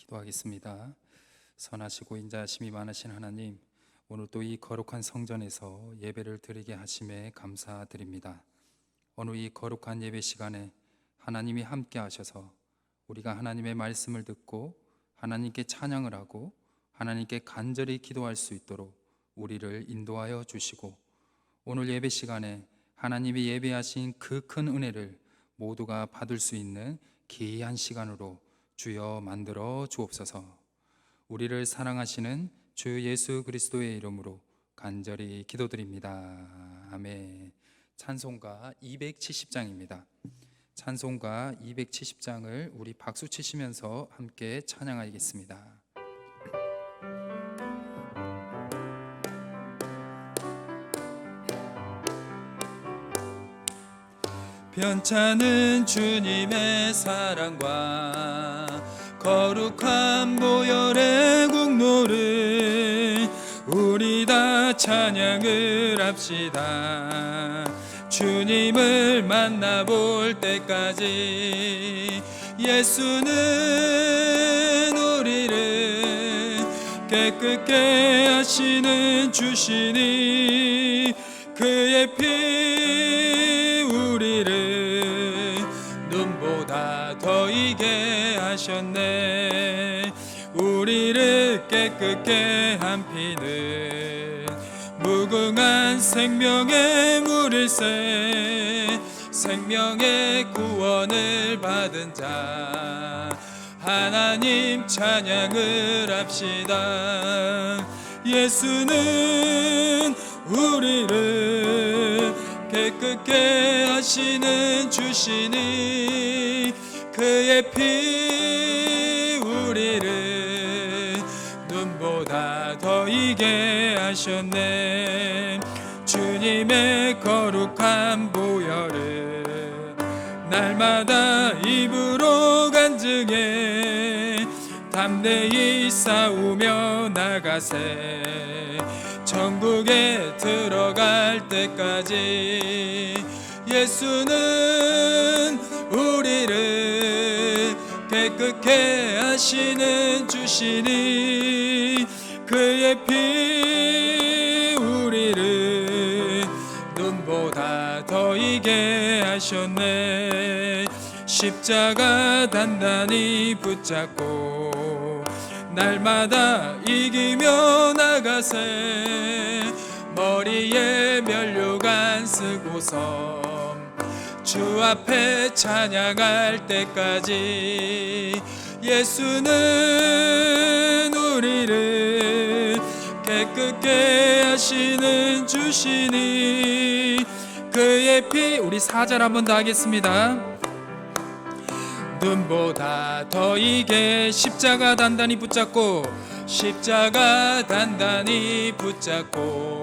기도하겠습니다. 선하시고 인자하심이 많으신 하나님, 오늘 또 이 거룩한 성전에서 예배를 드리게 하심에 감사드립니다. 오늘 이 거룩한 예배 시간에 하나님이 함께 하셔서 우리가 하나님의 말씀을 듣고 하나님께 찬양을 하고 하나님께 간절히 기도할 수 있도록 우리를 인도하여 주시고, 오늘 예배 시간에 하나님이 예배하신 그 큰 은혜를 모두가 받을 수 있는 귀한 시간으로 주여 만들어 주옵소서. 우리를 사랑하시는 주 예수 그리스도의 이름으로 간절히 기도드립니다. 아멘. 찬송가 270장입니다. 찬송가 270장을 우리 박수 치시면서 함께 찬양하겠습니다. 변찮은 주님의 사랑과 거룩한 보혈의 공로를 우리 다 찬양을 합시다. 주님을 만나볼 때까지 예수는 우리를 깨끗게 하시는 주시니 그의 피 우리를 눈보다 더 이게 하셨네. 우리를 깨끗게 한 피는 무궁한 생명의 물일세. 생명의 구원을 받은 자 하나님 찬양을 합시다. 예수는 우리를 깨끗게 하시는 주시니 그의 피 우리를 눈보다 더 이게 하셨네. 주님의 거룩한 보혈을 날마다 입으로 간증해 담대히 싸우며 나가세. 천국에 들어갈 때까지 예수는 우리를 깨끗게 하시는 주시니 그의 피 우리를 눈보다 더 이게 하셨네. 십자가 단단히 붙잡고 날마다 이기며 나가세. 머리에 면류관 쓰고서 주 앞에 찬양할 때까지 예수는 우리를 깨끗게 하시는 주시니 그의 피 우리 4절 한 번 더 하겠습니다. 눈보다 더 이게 십자가 단단히 붙잡고 십자가 단단히 붙잡고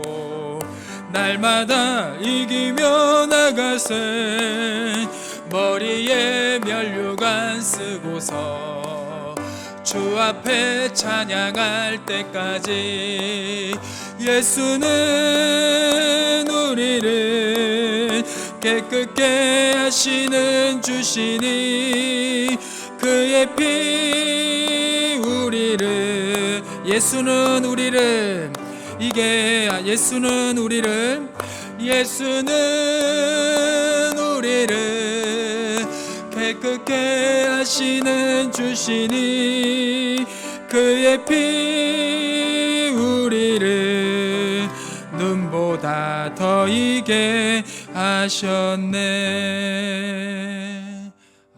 날마다 이기며 나가세. 머리에 면류관 쓰고서 주 앞에 찬양할 때까지 예수는 우리를 깨끗게 하시는 주시니 그의 피 우리를 예수는 우리를 이게 예수는 우리를 깨끗게 하시는 주시니 그의 피 우리를 눈보다 더 이게 하셨네.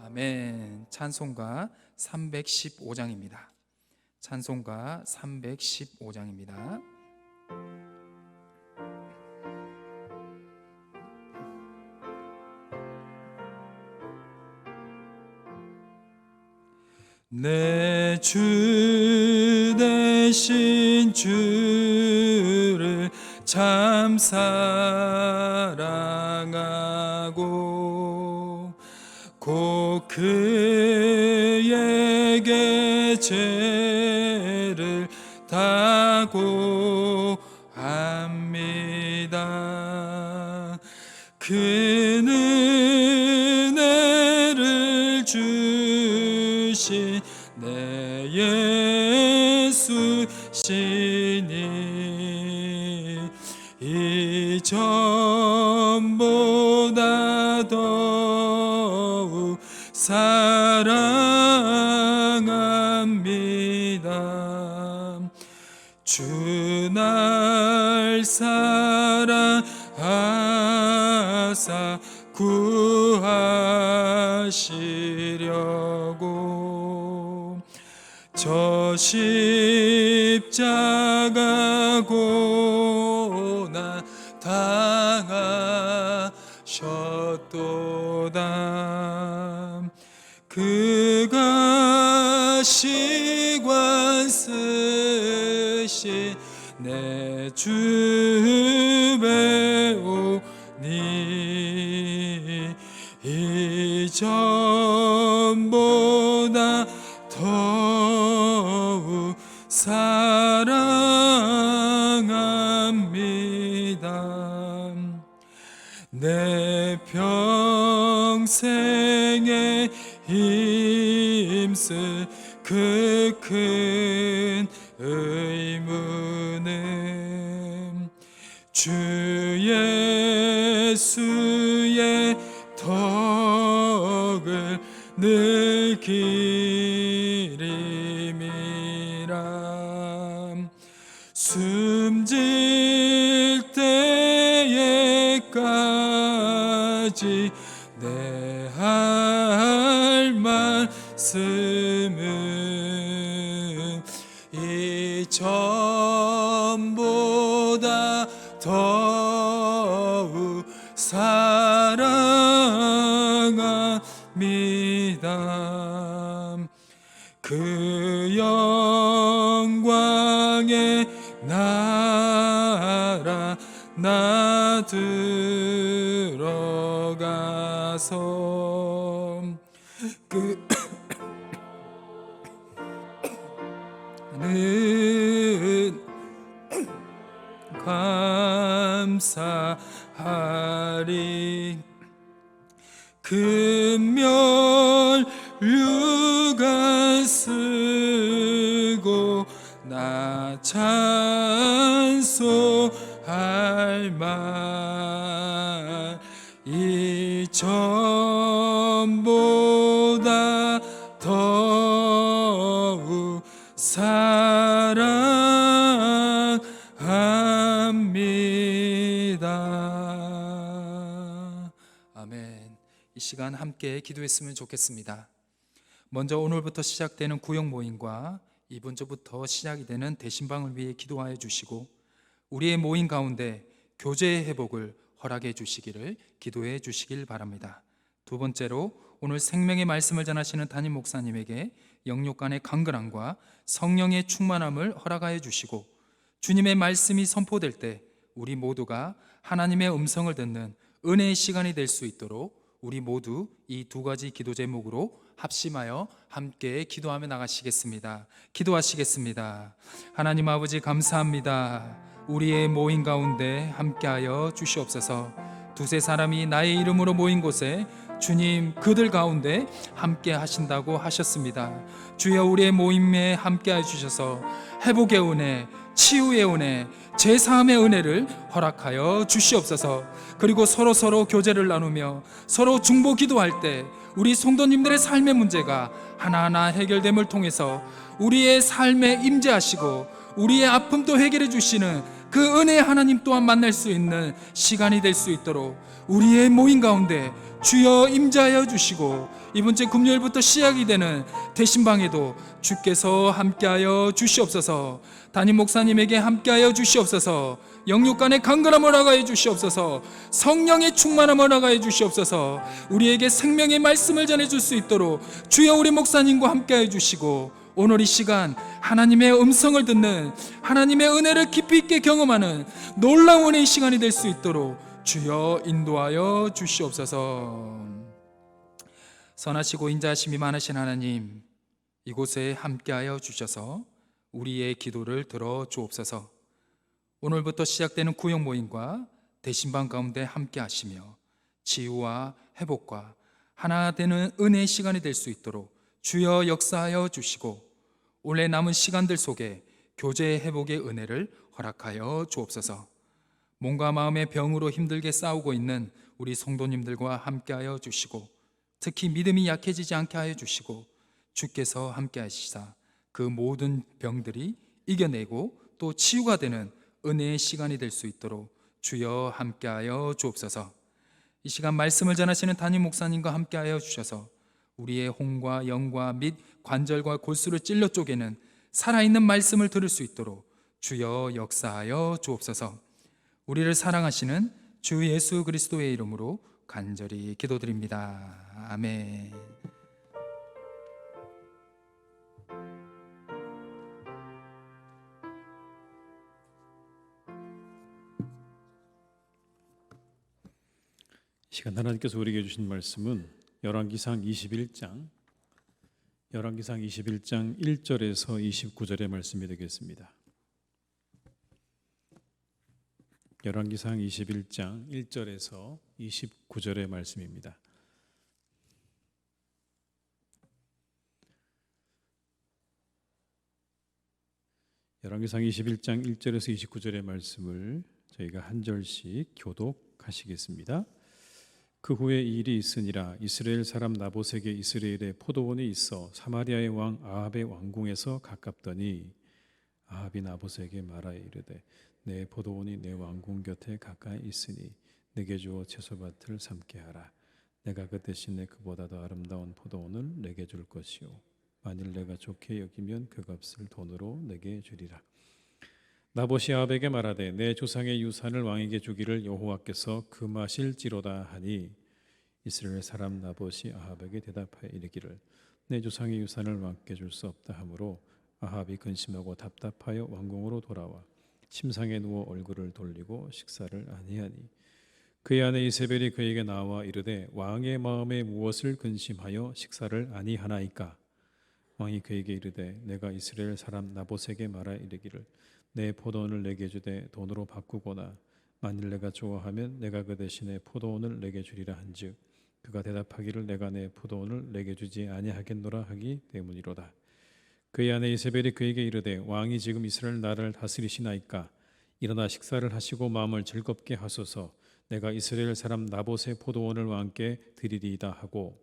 아멘. 찬송가 315장입니다. 찬송가 315장입니다. 내 주 대신 주를 참 사랑하고 곧 그에게 죄를 다고 합니다. 그는 은혜를 주신 내 예수시니 이전보다 더욱 사랑합니다. 주 날 사랑하사 구하시려고 저 십자가 고난 당하셨도다. 그가 시관 쓰신 내 주 배우니 이전보다 더욱 사랑합니다. 내 평생에 힘쓸 그 큰 의무는 주 예수의 덕을 늘 기림이라. 숨질 때에까지 내 할 말씀은 이전보다 더욱 사랑합니다. 그 영광의 나라 나 들어가서 그는 감사하리. 금면 류가 쓰고 나 찬송할 말 이전보다 더욱 사랑합니다. 아멘. 이 시간 함께 기도했으면 좋겠습니다. 먼저 오늘부터 시작되는 구역 모임과 이번 주부터 시작이 되는 대신방을 위해 기도하여 주시고 우리의 모임 가운데 교제의 회복을 허락해 주시기를 기도해 주시길 바랍니다. 두 번째로 오늘 생명의 말씀을 전하시는 담임 목사님에게 영육간의 강건함과 성령의 충만함을 허락하여 주시고 주님의 말씀이 선포될 때 우리 모두가 하나님의 음성을 듣는 은혜의 시간이 될 수 있도록 우리 모두 이 두 가지 기도 제목으로 합심하여 함께 기도하며 나가시겠습니다. 기도하시겠습니다. 하나님 아버지 감사합니다. 우리의 모임 가운데 함께하여 주시옵소서. 두세 사람이 나의 이름으로 모인 곳에 주님 그들 가운데 함께 하신다고 하셨습니다. 주여 우리의 모임에 함께해 주셔서 회복의 은혜, 치유의 은혜, 제사함의 은혜를 허락하여 주시옵소서. 그리고 서로 교제를 나누며 서로 중보 기도할 때 우리 성도님들의 삶의 문제가 하나하나 해결됨을 통해서 우리의 삶에 임재하시고 우리의 아픔도 해결해 주시는 그 은혜의 하나님 또한 만날 수 있는 시간이 될 수 있도록 우리의 모임 가운데 주여 임재하여 주시고 이번 주 금요일부터 시작이 되는 대신방에도 주께서 함께하여 주시옵소서. 담임 목사님에게 함께하여 주시옵소서. 영육간의 강건함을 허락하여 주시옵소서. 성령의 충만함을 허락하여 주시옵소서. 우리에게 생명의 말씀을 전해줄 수 있도록 주여 우리 목사님과 함께하여 주시고 오늘 이 시간 하나님의 음성을 듣는 하나님의 은혜를 깊이 있게 경험하는 놀라운 은혜의 시간이 될 수 있도록 주여 인도하여 주시옵소서. 선하시고 인자하심이 많으신 하나님, 이곳에 함께하여 주셔서 우리의 기도를 들어 주옵소서. 오늘부터 시작되는 구역 모임과 대신방 가운데 함께하시며 치유와 회복과 하나 되는 은혜의 시간이 될 수 있도록 주여 역사하여 주시고 올해 남은 시간들 속에 교제 회복의 은혜를 허락하여 주옵소서. 몸과 마음의 병으로 힘들게 싸우고 있는 우리 성도님들과 함께하여 주시고, 특히 믿음이 약해지지 않게 하여 주시고, 주께서 함께 하시사 그 모든 병들이 이겨내고 또 치유가 되는 은혜의 시간이 될 수 있도록 주여 함께하여 주옵소서. 이 시간 말씀을 전하시는 담임 목사님과 함께하여 주셔서 우리의 혼과 영과 및 관절과 골수를 찔러 쪼개는 살아있는 말씀을 들을 수 있도록 주여 역사하여 주옵소서. 우리를 사랑하시는 주 예수 그리스도의 이름으로 간절히 기도드립니다. 아멘. 이 시간 하나님께서 우리에게 주신 말씀은 열왕기상 21장 1절에서 29절의 말씀이 되겠습니다. 열왕기상 21장 1절에서 29절의 말씀입니다. 열왕기상 21장 1절에서 29절의 말씀을 저희가 한 절씩 교독하시겠습니다. 그 후에 이 일이 있으니라. 이스라엘 사람 나봇에게 이스라엘에 포도원이 있어 사마리아의 왕 아합의 왕궁에서 가깝더니 아합이 나봇에게 말하여 이르되 내 포도원이 내 왕궁 곁에 가까이 있으니 내게 주어 채소밭을 삼게 하라. 내가 그 대신에 그보다 더 아름다운 포도원을 내게 줄 것이요 만일 내가 좋게 여기면 그 값을 돈으로 내게 주리라. 나봇이 아합에게 말하되 내 조상의 유산을 왕에게 주기를 여호와께서 금하실지로다 하니 이스라엘 사람 나봇이 아합에게 대답하여 이르기를 내 조상의 유산을 왕께 줄 수 없다 하므로 아합이 근심하고 답답하여 왕궁으로 돌아와 침상에 누워 얼굴을 돌리고 식사를 아니하니 그의 아내 이세벨이 그에게 나와 이르되 왕의 마음에 무엇을 근심하여 식사를 아니하나이까. 왕이 그에게 이르되 내가 이스라엘 사람 나봇에게 말하 이르기를 내 포도원을 내게 주되 돈으로 바꾸거나 만일 내가 좋아하면 내가 그 대신에 포도원을 내게 주리라 한즉 그가 대답하기를 내가 내 포도원을 내게 주지 아니하겠노라 하기 때문이로다. 그의 아내 이세벨이 그에게 이르되 왕이 지금 이스라엘 나라를 다스리시나이까. 일어나 식사를 하시고 마음을 즐겁게 하소서. 내가 이스라엘 사람 나봇의 포도원을 왕께 드리리이다 하고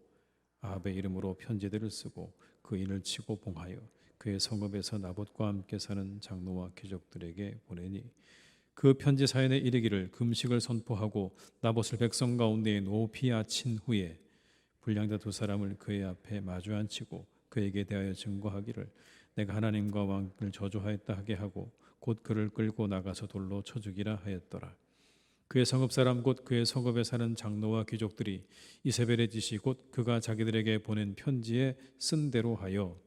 아합의 이름으로 편지들을 쓰고 그 인을 치고 봉하여 그의 성읍에서 나봇과 함께 사는 장로와 귀족들에게 보내니 그 편지 사연에 이르기를 금식을 선포하고 나봇을 백성 가운데 높이 아친 후에 불량자 두 사람을 그의 앞에 마주 앉히고 그에게 대하여 증거하기를 내가 하나님과 왕을 저주하였다 하게 하고 곧 그를 끌고 나가서 돌로 쳐 죽이라 하였더라. 그의 성읍 사람 곧 그의 성읍에 사는 장로와 귀족들이 이세벨의 지시 곧 그가 자기들에게 보낸 편지에 쓴 대로 하여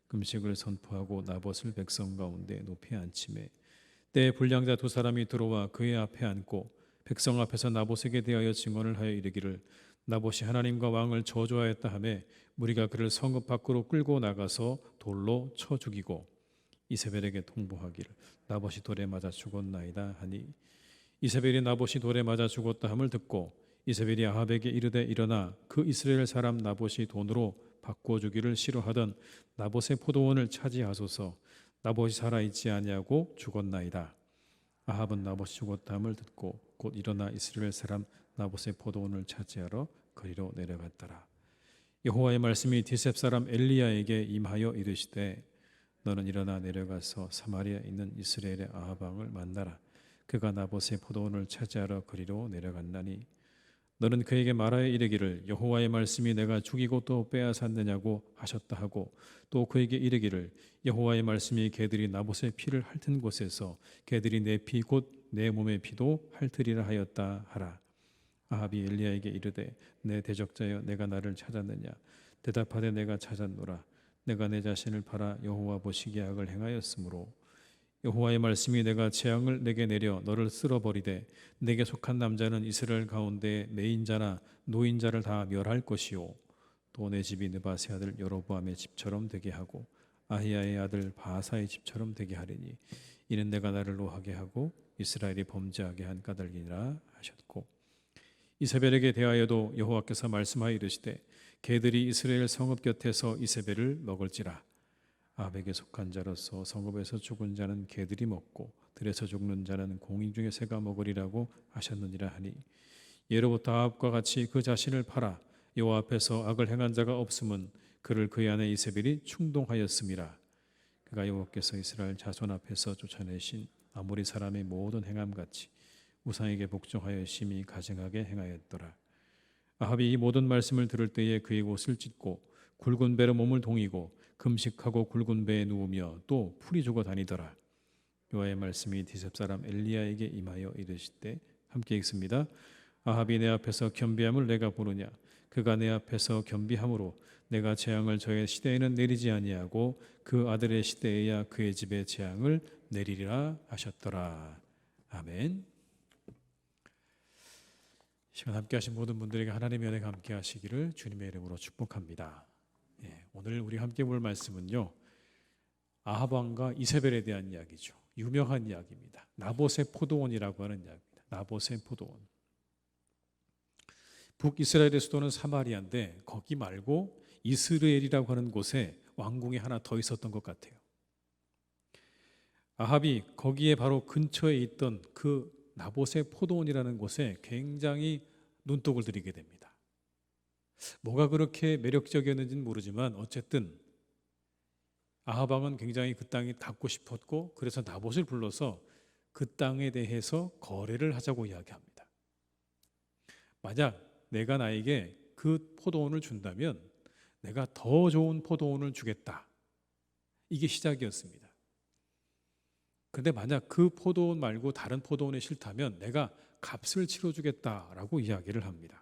금식을 선포하고 나봇을 백성 가운데 높이 앉히매 때에 불량자 두 사람이 들어와 그의 앞에 앉고 백성 앞에서 나봇에게 대하여 증언을 하여 이르기를 나봇이 하나님과 왕을 저주하였다 하매 무리가 그를 성읍 밖으로 끌고 나가서 돌로 쳐 죽이고 이세벨에게 통보하기를 나봇이 돌에 맞아 죽었나이다 하니 이세벨이 나봇이 돌에 맞아 죽었다 함을 듣고 이세벨이 아합에게 이르되 일어나 그 이스라엘 사람 나봇이 돈으로 바꿔주기를 싫어하던 나봇의 포도원을 차지하소서. 나봇이 살아있지 아니하고 죽었나이다. 아합은 나봇이 죽었다 함을 듣고 곧 일어나 이스라엘 사람 나봇의 포도원을 차지하러 거리로 내려갔더라. 여호와의 말씀이 디셉 사람 엘리야에게 임하여 이르시되 너는 일어나 내려가서 사마리아에 있는 이스라엘의 아합 왕을 만나라. 그가 나봇의 포도원을 차지하러 거리로 내려갔나니 너는 그에게 말하여 이르기를 여호와의 말씀이 내가 죽이고 또 빼앗았느냐고 하셨다 하고 또 그에게 이르기를 여호와의 말씀이 개들이 나봇의 피를 핥은 곳에서 개들이 내 피 곧 내 몸의 피도 핥으리라 하였다 하라. 아합이 엘리야에게 이르되 내 대적자여 내가 나를 찾았느냐. 대답하되 내가 찾았노라. 내가 내 자신을 팔아 여호와 보시기에 악을 행하였으므로 여호와의 말씀이 내가 재앙을 내게 내려 너를 쓸어버리되 내게 속한 남자는 이스라엘 가운데 매인자나 노인자를 다 멸할 것이요 또 내 집이 느바세 아들 여로보암의 집처럼 되게 하고 아히야의 아들 바하사의 집처럼 되게 하리니 이는 내가 나를 노하게 하고 이스라엘이 범죄하게 한 까닭이니라 하셨고 이세벨에게 대하여도 여호와께서 말씀하여 이르시되 개들이 이스라엘 성읍 곁에서 이세벨을 먹을지라. 아합에게 속한 자로서 성읍에서 죽은 자는 개들이 먹고 들에서 죽는 자는 공인 중에 새가 먹으리라고 하셨느니라 하니, 예로부터 아합과 같이 그 자신을 팔아 여호와 앞에서 악을 행한 자가 없음은 그를 그의 아내 이세벨이 충동하였음이라. 그가 여호와께서 이스라엘 자손 앞에서 쫓아내신 아모리 사람의 모든 행함같이 우상에게 복종하여 심히 가증하게 행하였더라. 아합이 이 모든 말씀을 들을 때에 그의 옷을 찢고 굵은 배로 몸을 동이고 금식하고 굵은 배에 누우며 또 풀이 죽어 다니더라. 여호와의 말씀이 디셉 사람 엘리야에게 임하여 이르시되, 함께 읽습니다. 아합이 내 앞에서 겸비함을 내가 보느냐? 그가 내 앞에서 겸비함으로 내가 재앙을 저의 시대에는 내리지 아니하고 그 아들의 시대에야 그의 집에 재앙을 내리리라 하셨더라. 아멘. 시간 함께 하신 모든 분들에게 하나님의 은혜가 함께 하시기를 주님의 이름으로 축복합니다. 오늘 우리 함께 볼 말씀은요, 아합 왕과 이세벨에 대한 이야기죠. 유명한 이야기입니다. 나봇의 포도원이라고 하는 이야기입니다. 나봇의 포도원. 북이스라엘의 수도는 사마리아인데 거기 말고 이스라엘이라고 하는 곳에 왕궁이 하나 더 있었던 것 같아요. 아합이 거기에 바로 근처에 있던 그 나봇의 포도원이라는 곳에 굉장히 눈독을 들이게 됩니다. 뭐가 그렇게 매력적이었는지는 모르지만 어쨌든 아합 왕은 굉장히 그 땅이 닿고 싶었고, 그래서 나봇을 불러서 그 땅에 대해서 거래를 하자고 이야기합니다. 만약 내가 나에게 그 포도원을 준다면 내가 더 좋은 포도원을 주겠다. 이게 시작이었습니다. 그런데 만약 그 포도원 말고 다른 포도원이 싫다면 내가 값을 치러주겠다라고 이야기를 합니다.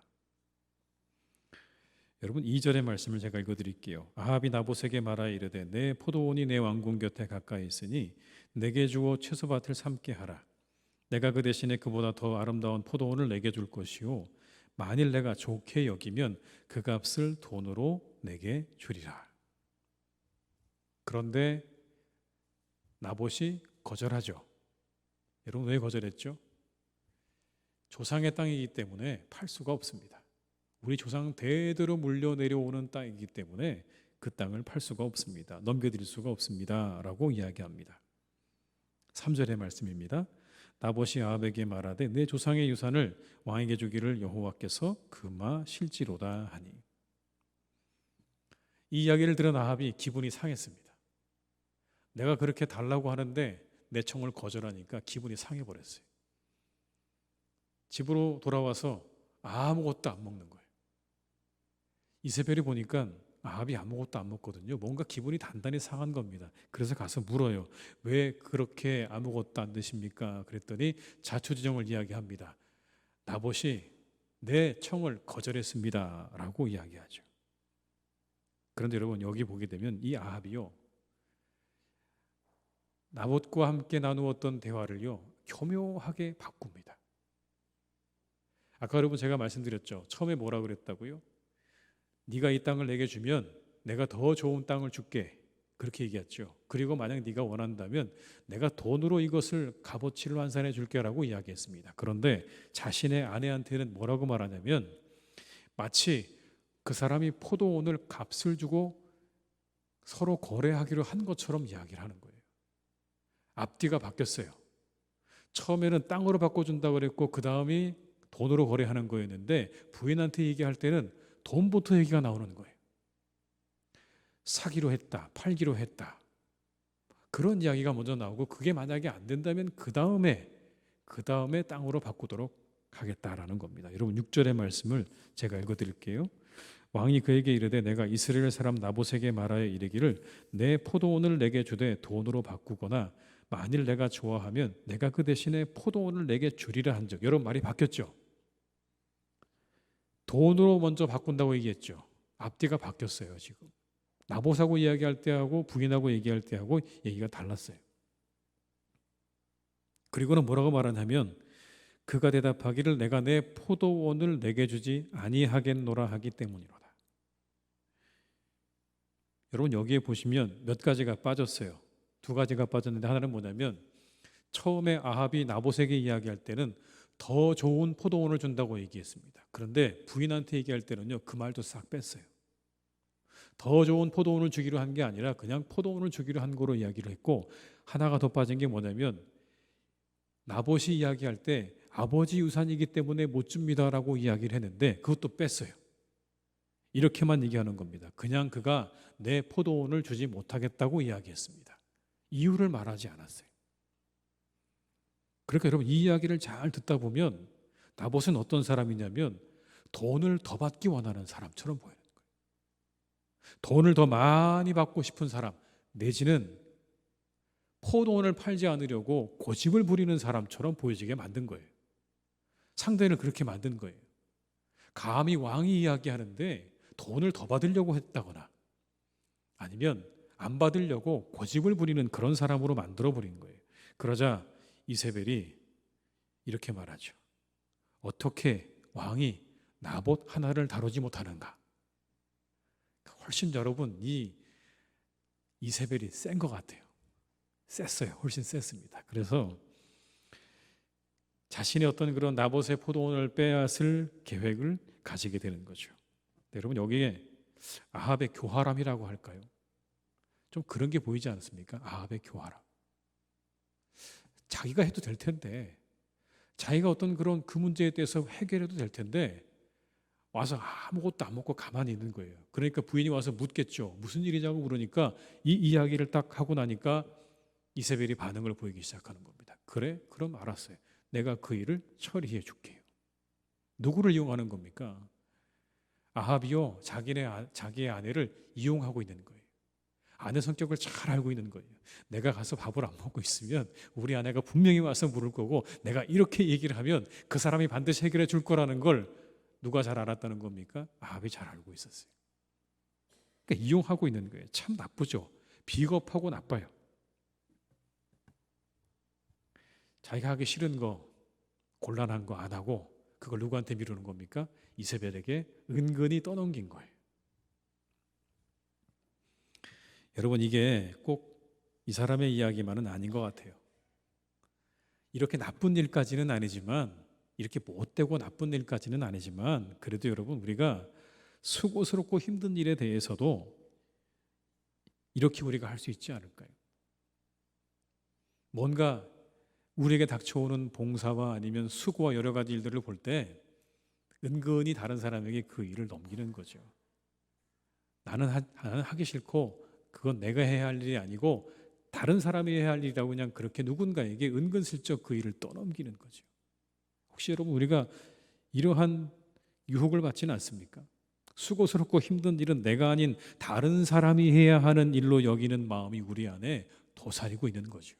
여러분, 2절의 말씀을 제가 읽어드릴게요. 아합이 나봇에게 말하여 이르되, 내 포도원이 내 왕궁 곁에 가까이 있으니 내게 주어 채소밭을 삼게 하라. 내가 그 대신에 그보다 더 아름다운 포도원을 내게 줄 것이요, 만일 내가 좋게 여기면 그 값을 돈으로 내게 주리라. 그런데 나봇이 거절하죠. 여러분, 왜 거절했죠? 조상의 땅이기 때문에 팔 수가 없습니다. 우리 조상 대대로 물려 내려오는 땅이기 때문에 그 땅을 팔 수가 없습니다. 넘겨드릴 수가 없습니다 라고 이야기합니다. 3절의 말씀입니다. 나봇이 아합에게 말하되, 내 조상의 유산을 왕에게 주기를 여호와께서 금하실지로다 하니. 이 이야기를 들은 아합이 기분이 상했습니다. 내가 그렇게 달라고 하는데 내 청을 거절하니까 기분이 상해버렸어요. 집으로 돌아와서 아무것도 안 먹는 거예요. 이세벨이 보니까 아합이 아무것도 안 먹거든요. 뭔가 기분이 단단히 상한 겁니다. 그래서 가서 물어요. 왜 그렇게 아무것도 안 드십니까? 그랬더니 자초지종을 이야기합니다. 나봇이 내 청을 거절했습니다 라고 이야기하죠. 그런데 여러분, 여기 보게 되면 이 아합이요, 나봇과 함께 나누었던 대화를요 교묘하게 바꿉니다. 아까 여러분 제가 말씀드렸죠. 처음에 뭐라 그랬다고요? 네가 이 땅을 내게 주면 내가 더 좋은 땅을 줄게, 그렇게 얘기했죠. 그리고 만약 네가 원한다면 내가 돈으로 이것을 값어치를 환산해 줄게라고 이야기했습니다. 그런데 자신의 아내한테는 뭐라고 말하냐면, 마치 그 사람이 포도원을 값을 주고 서로 거래하기로 한 것처럼 이야기를 하는 거예요. 앞뒤가 바뀌었어요. 처음에는 땅으로 바꿔준다고 그랬고 그 다음이 돈으로 거래하는 거였는데, 부인한테 얘기할 때는 돈부터 얘기가 나오는 거예요. 사기로 했다, 팔기로 했다, 그런 이야기가 먼저 나오고, 그게 만약에 안 된다면 그 다음에 땅으로 바꾸도록 하겠다라는 겁니다. 여러분, 6절의 말씀을 제가 읽어드릴게요. 왕이 그에게 이르되, 내가 이스라엘 사람 나봇에게 말하여 이르기를, 내 포도원을 내게 주되 돈으로 바꾸거나 만일 내가 좋아하면 내가 그 대신에 포도원을 내게 주리라 한즉. 여러분, 말이 바뀌었죠. 돈으로 먼저 바꾼다고 얘기했죠. 앞뒤가 바뀌었어요. 지금 나봇하고 이야기할 때하고 부인하고 얘기할 때하고 얘기가 달랐어요. 그리고는 뭐라고 말하냐면, 그가 대답하기를 내가 내 포도원을 내게 주지 아니하겠노라 하기 때문이로다. 여러분, 여기에 보시면 몇 가지가 빠졌어요. 두 가지가 빠졌는데, 하나는 뭐냐면, 처음에 아합이 나봇에게 이야기할 때는 더 좋은 포도원을 준다고 얘기했습니다. 그런데 부인한테 얘기할 때는요, 그 말도 싹 뺐어요. 더 좋은 포도원을 주기로 한 게 아니라 그냥 포도원을 주기로 한 거로 이야기를 했고, 하나가 더 빠진 게 뭐냐면 나봇이 이야기할 때 아버지 유산이기 때문에 못 줍니다라고 이야기를 했는데 그것도 뺐어요. 이렇게만 얘기하는 겁니다. 그냥 그가 내 포도원을 주지 못하겠다고 이야기했습니다. 이유를 말하지 않았어요. 그러니까 여러분, 이 이야기를 잘 듣다 보면 나봇은 어떤 사람이냐면 돈을 더 받기 원하는 사람처럼 보이는 거예요. 돈을 더 많이 받고 싶은 사람, 내지는 포도원을 팔지 않으려고 고집을 부리는 사람처럼 보여지게 만든 거예요. 상대를 그렇게 만든 거예요. 감히 왕이 이야기하는데 돈을 더 받으려고 했다거나 아니면 안 받으려고 고집을 부리는 그런 사람으로 만들어 버린 거예요. 그러자 이세벨이 이렇게 말하죠. 어떻게 왕이 나봇 하나를 다루지 못하는가? 훨씬 여러분, 이 이세벨이 센 것 같아요. 셌어요. 훨씬 셌습니다. 그래서 자신의 어떤 그런 나봇의 포도원을 빼앗을 계획을 가지게 되는 거죠. 여러분, 여기에 아합의 교활함이라고 할까요? 좀 그런 게 보이지 않습니까? 아합의 교활함. 자기가 해도 될 텐데, 자기가 어떤 그런 그 문제에 대해서 해결해도 될 텐데 와서 아무것도 안 먹고 가만히 있는 거예요. 그러니까 부인이 와서 묻겠죠. 무슨 일이냐고 물으니까 이 이야기를 딱 하고 나니까 이세벨이 반응을 보이기 시작하는 겁니다. 그래? 그럼 알았어요. 내가 그 일을 처리해 줄게요. 누구를 이용하는 겁니까? 아합이요, 자기의 아내를 이용하고 있는 거예요. 아내 성격을 잘 알고 있는 거예요. 내가 가서 밥을 안 먹고 있으면 우리 아내가 분명히 와서 물을 거고, 내가 이렇게 얘기를 하면 그 사람이 반드시 해결해 줄 거라는 걸 누가 잘 알았다는 겁니까? 아합이 잘 알고 있었어요. 그러니까 이용하고 있는 거예요. 참 나쁘죠. 비겁하고 나빠요. 자기가 하기 싫은 거, 곤란한 거 안 하고 그걸 누구한테 미루는 겁니까? 이세벨에게 은근히 떠넘긴 거예요. 여러분, 이게 꼭 이 사람의 이야기만은 아닌 것 같아요. 이렇게 나쁜 일까지는 아니지만, 이렇게 못되고 나쁜 일까지는 아니지만, 그래도 여러분, 우리가 수고스럽고 힘든 일에 대해서도 이렇게 우리가 할 수 있지 않을까요? 뭔가 우리에게 닥쳐오는 봉사와 아니면 수고와 여러 가지 일들을 볼 때 은근히 다른 사람에게 그 일을 넘기는 거죠. 나는 하기 싫고 그건 내가 해야 할 일이 아니고 다른 사람이 해야 할 일이라고 그냥 그렇게 누군가에게 은근슬쩍 그 일을 떠넘기는 거죠. 혹시 여러분, 우리가 이러한 유혹을 받지는 않습니까? 수고스럽고 힘든 일은 내가 아닌 다른 사람이 해야 하는 일로 여기는 마음이 우리 안에 도사리고 있는 거죠.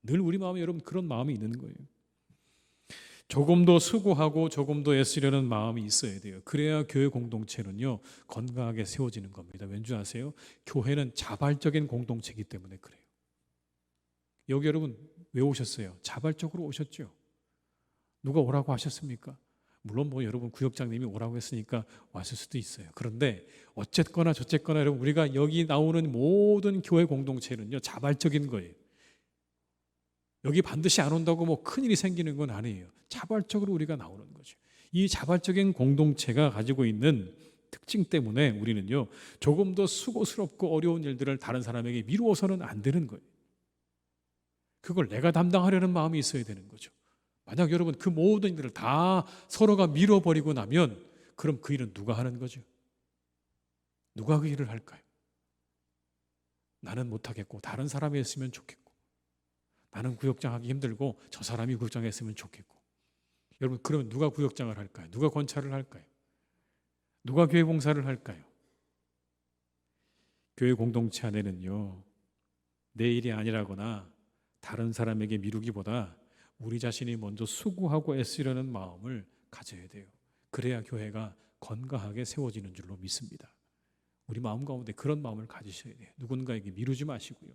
늘 우리 마음에 여러분 그런 마음이 있는 거예요. 조금 더 수고하고 조금 더 애쓰려는 마음이 있어야 돼요. 그래야 교회 공동체는요, 건강하게 세워지는 겁니다. 왠지 아세요? 교회는 자발적인 공동체이기 때문에 그래요. 여기 여러분 왜 오셨어요? 자발적으로 오셨죠. 누가 오라고 하셨습니까? 물론 뭐 여러분 구역장님이 오라고 했으니까 왔을 수도 있어요. 그런데 어쨌거나 저쨌거나 여러분, 우리가 여기 나오는 모든 교회 공동체는요, 자발적인 거예요. 여기 반드시 안 온다고 뭐 큰일이 생기는 건 아니에요. 자발적으로 우리가 나오는 거죠. 이 자발적인 공동체가 가지고 있는 특징 때문에 우리는요, 조금 더 수고스럽고 어려운 일들을 다른 사람에게 미루어서는 안 되는 거예요. 그걸 내가 담당하려는 마음이 있어야 되는 거죠. 만약 여러분 그 모든 일들을 다 서로가 밀어버리고 나면 그럼 그 일은 누가 하는 거죠? 누가 그 일을 할까요? 나는 못하겠고 다른 사람이 했으면 좋겠고, 나는 구역장 하기 힘들고 저 사람이 구역장 했으면 좋겠고. 여러분, 그러면 누가 구역장을 할까요? 누가 권찰을 할까요? 누가 교회 봉사를 할까요? 교회 공동체 안에는요, 내 일이 아니라거나 다른 사람에게 미루기보다 우리 자신이 먼저 수고하고 애쓰려는 마음을 가져야 돼요. 그래야 교회가 건강하게 세워지는 줄로 믿습니다. 우리 마음 가운데 그런 마음을 가지셔야 돼요. 누군가에게 미루지 마시고요.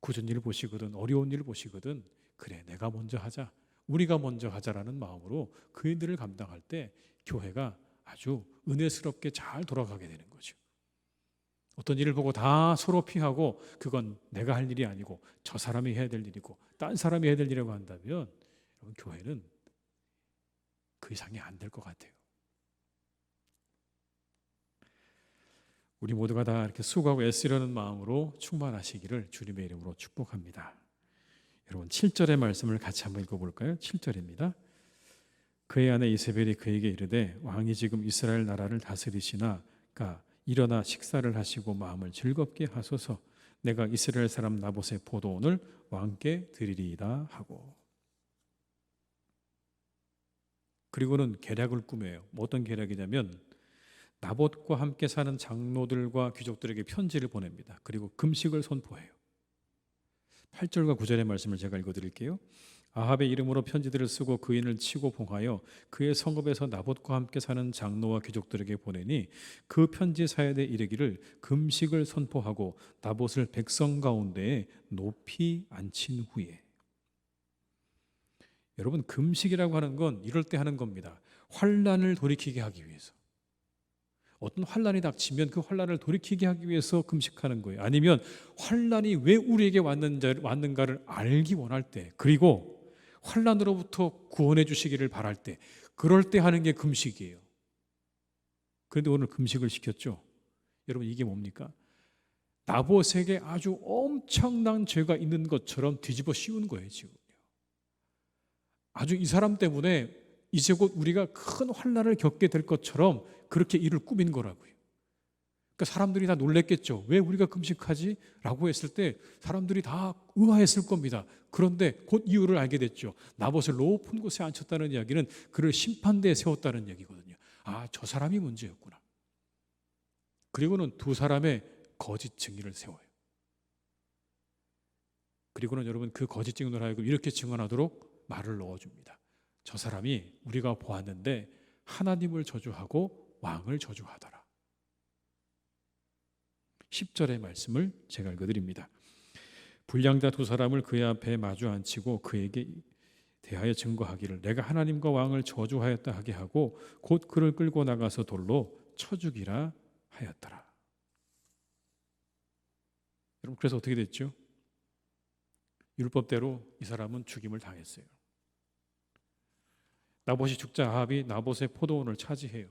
굳은 일 보시거든 어려운 일 보시거든, 그래 내가 먼저 하자, 우리가 먼저 하자라는 마음으로 그 일들을 감당할 때 교회가 아주 은혜스럽게 잘 돌아가게 되는 거죠. 어떤 일을 보고 다 서로 피하고 그건 내가 할 일이 아니고 저 사람이 해야 될 일이고 딴 사람이 해야 될 일이라고 한다면 여러분, 교회는 그 이상이 안 될 것 같아요. 우리 모두가 다 이렇게 수고하고 애쓰려는 마음으로 충만하시기를 주님의 이름으로 축복합니다. 여러분 7절의 말씀을 같이 한번 읽어볼까요? 7절입니다. 그의 아내 이세벨이 그에게 이르되 왕이 지금 이스라엘 나라를 다스리시나가 일어나 식사를 하시고 마음을 즐겁게 하소서. 내가 이스라엘 사람 나봇의 포도원을 왕께 드리리이다 하고. 그리고는 계략을 꾸며요. 어떤 계략이냐면 나봇과 함께 사는 장로들과 귀족들에게 편지를 보냅니다. 그리고 금식을 선포해요. 8절과 9절의 말씀을 제가 읽어드릴게요. 아합의 이름으로 편지들을 쓰고 그인을 치고 봉하여 그의 성읍에서 나봇과 함께 사는 장로와 귀족들에게 보내니 그 편지 사연에 이르기를 금식을 선포하고 나봇을 백성 가운데에 높이 앉힌 후에. 여러분 금식이라고 하는 건 이럴 때 하는 겁니다. 환난을 돌이키게 하기 위해서. 어떤 환난이 닥치면 그 환난을 돌이키게 하기 위해서 금식하는 거예요. 아니면 환난이 왜 우리에게 왔는가를 알기 원할 때, 그리고 환난으로부터 구원해 주시기를 바랄 때, 그럴 때 하는 게 금식이에요. 그런데 오늘 금식을 시켰죠. 여러분 이게 뭡니까? 나봇에게 아주 엄청난 죄가 있는 것처럼 뒤집어 씌운 거예요. 지금 아주 이 사람 때문에 이제 곧 우리가 큰 환난을 겪게 될 것처럼 그렇게 일을 꾸민 거라고요. 그러니까 사람들이 다 놀랬겠죠. 왜 우리가 금식하지? 라고 했을 때 사람들이 다 의아했을 겁니다. 그런데 곧 이유를 알게 됐죠. 나봇을 높은 곳에 앉혔다는 이야기는 그를 심판대에 세웠다는 얘기거든요. 아, 저 사람이 문제였구나. 그리고는 두 사람의 거짓 증인을 세워요. 그리고는 여러분 그 거짓 증인을 하여금 이렇게 증언하도록 말을 넣어줍니다. 저 사람이 우리가 보았는데 하나님을 저주하고 왕을 저주하더라. 10절의 말씀을 제가 읽어드립니다. 불량자 두 사람을 그의 앞에 마주 앉히고 그에게 대하여 증거하기를 내가 하나님과 왕을 저주하였다 하게 하고 곧 그를 끌고 나가서 돌로 쳐 죽이라 하였더라. 여러분 그래서 어떻게 됐죠? 율법대로 이 사람은 죽임을 당했어요. 나봇이 죽자 아합이 나봇의 포도원을 차지해요.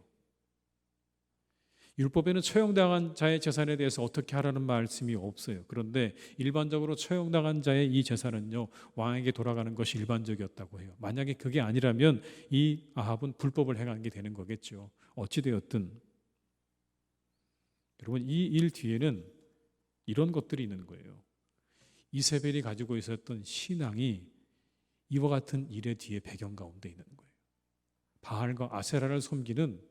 율법에는 처형당한 자의 재산에 대해서 어떻게 하라는 말씀이 없어요. 그런데 일반적으로 처형당한 자의 이 재산은요, 왕에게 돌아가는 것이 일반적이었다고 해요. 만약에 그게 아니라면 이 아합은 불법을 행한 게 되는 거겠죠. 어찌되었든 여러분 이 일 뒤에는 이런 것들이 있는 거예요. 이세벨이 가지고 있었던 신앙이 이와 같은 일의 뒤에 배경 가운데 있는 거예요. 바알과 아세라를 섬기는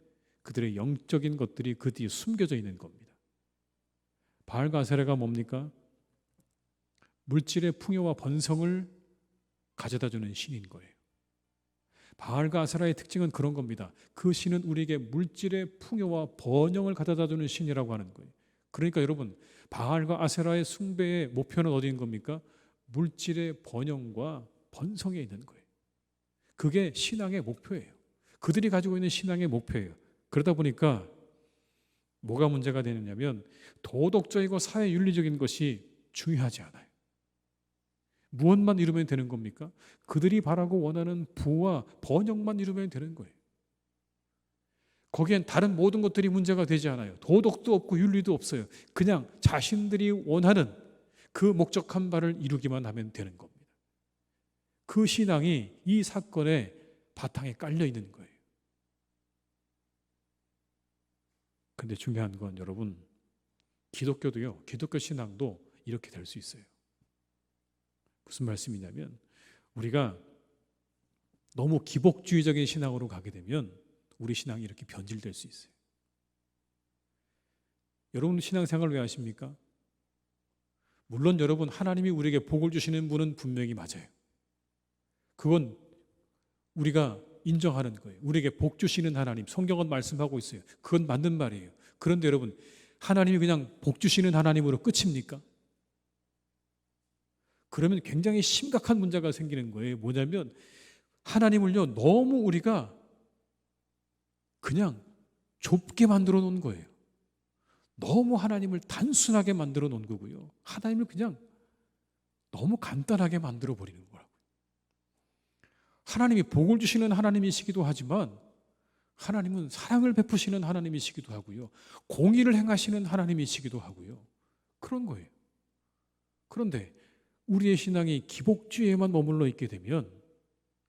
그들의 영적인 것들이 그 뒤에 숨겨져 있는 겁니다. 바알과 아세라가 뭡니까? 물질의 풍요와 번성을 가져다주는 신인 거예요. 바알과 아세라의 특징은 그런 겁니다. 그 신은 우리에게 물질의 풍요와 번영을 가져다주는 신이라고 하는 거예요. 그러니까 여러분 바알과 아세라의 숭배의 목표는 어디인 겁니까? 물질의 번영과 번성에 있는 거예요. 그게 신앙의 목표예요. 그들이 가지고 있는 신앙의 목표예요. 그러다 보니까 뭐가 문제가 되느냐면 도덕적이고 사회윤리적인 것이 중요하지 않아요. 무엇만 이루면 되는 겁니까? 그들이 바라고 원하는 부와 번영만 이루면 되는 거예요. 거기엔 다른 모든 것들이 문제가 되지 않아요. 도덕도 없고 윤리도 없어요. 그냥 자신들이 원하는 그 목적한 바를 이루기만 하면 되는 겁니다. 그 신앙이 이 사건의 바탕에 깔려 있는 거예요. 근데 중요한 건 여러분, 기독교도요, 기독교 신앙도 이렇게 될 수 있어요. 무슨 말씀이냐면 우리가 너무 기복주의적인 신앙으로 가게 되면 우리 신앙이 이렇게 변질될 수 있어요. 여러분 신앙생활 왜 하십니까? 물론 여러분 하나님이 우리에게 복을 주시는 분은 분명히 맞아요. 그건 우리가 인정하는 거예요. 우리에게 복 주시는 하나님, 성경은 말씀하고 있어요. 그건 맞는 말이에요. 그런데 여러분, 하나님이 그냥 복 주시는 하나님으로 끝입니까? 그러면 굉장히 심각한 문제가 생기는 거예요. 뭐냐면 하나님을요, 너무 우리가 그냥 좁게 만들어 놓은 거예요. 너무 하나님을 단순하게 만들어 놓은 거고요. 하나님을 그냥 너무 간단하게 만들어 버리는 거라고요. 하나님이 복을 주시는 하나님이시기도 하지만 하나님은 사랑을 베푸시는 하나님이시기도 하고요, 공의를 행하시는 하나님이시기도 하고요. 그런 거예요. 그런데 우리의 신앙이 기복주의에만 머물러 있게 되면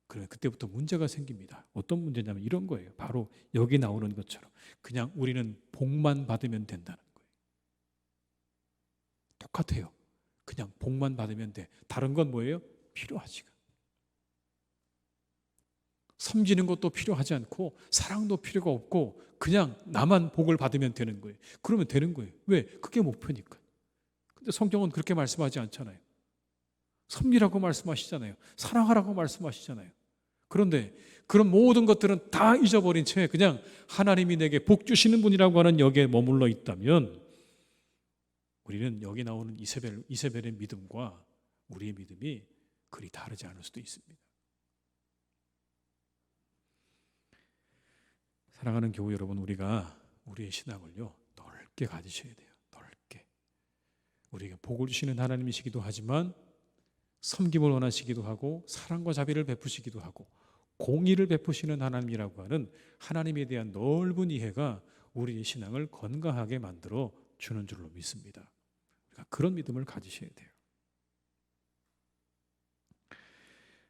그때부터 문제가 생깁니다. 어떤 문제냐면 이런 거예요. 바로 여기 나오는 것처럼 그냥 우리는 복만 받으면 된다는 거예요. 똑같아요. 그냥 복만 받으면 돼. 다른 건 뭐예요? 필요하지가. 섬기는 것도 필요하지 않고 사랑도 필요가 없고 그냥 나만 복을 받으면 되는 거예요. 그러면 되는 거예요. 왜? 그게 목표니까. 근데 성경은 그렇게 말씀하지 않잖아요. 섬기라고 말씀하시잖아요. 사랑하라고 말씀하시잖아요. 그런데 그런 모든 것들은 다 잊어버린 채 그냥 하나님이 내게 복 주시는 분이라고 하는 여기에 머물러 있다면 우리는 여기 나오는 이세벨의 믿음과 우리의 믿음이 그리 다르지 않을 수도 있습니다. 사랑하는 교우 여러분, 우리가 우리의 신앙을요 넓게 가지셔야 돼요. 넓게. 우리에게 복을 주시는 하나님이시기도 하지만 섬김을 원하시기도 하고 사랑과 자비를 베푸시기도 하고 공의를 베푸시는 하나님이라고 하는 하나님에 대한 넓은 이해가 우리의 신앙을 건강하게 만들어 주는 줄로 믿습니다. 우리가 그런 믿음을 가지셔야 돼요.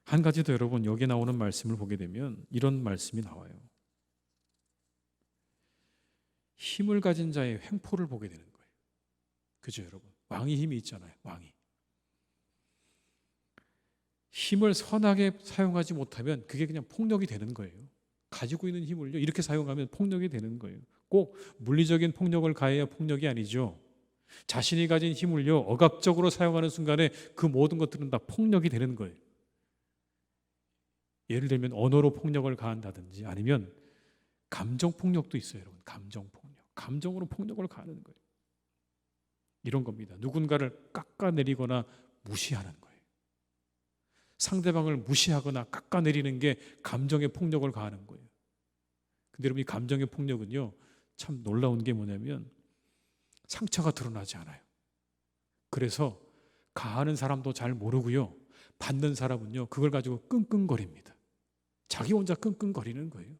한 가지 더 여러분, 여기 나오는 말씀을 보게 되면 이런 말씀이 나와요. 힘을 가진 자의 횡포를 보게 되는 거예요. 그죠 여러분? 왕이 힘이 있잖아요. 왕이. 힘을 선하게 사용하지 못하면 그게 그냥 폭력이 되는 거예요. 가지고 있는 힘을요 이렇게 사용하면 폭력이 되는 거예요. 꼭 물리적인 폭력을 가해야 폭력이 아니죠. 자신이 가진 힘을요 억압적으로 사용하는 순간에 그 모든 것들은 다 폭력이 되는 거예요. 예를 들면 언어로 폭력을 가한다든지 아니면 감정 폭력도 있어요, 여러분. 감정 폭력. 감정으로 폭력을 가하는 거예요. 이런 겁니다. 누군가를 깎아내리거나 무시하는 거예요. 상대방을 무시하거나 깎아내리는 게 감정의 폭력을 가하는 거예요. 근데 여러분, 이 감정의 폭력은요 참 놀라운 게 뭐냐면 상처가 드러나지 않아요. 그래서 가하는 사람도 잘 모르고요, 받는 사람은요 그걸 가지고 끙끙거립니다. 자기 혼자 끙끙거리는 거예요.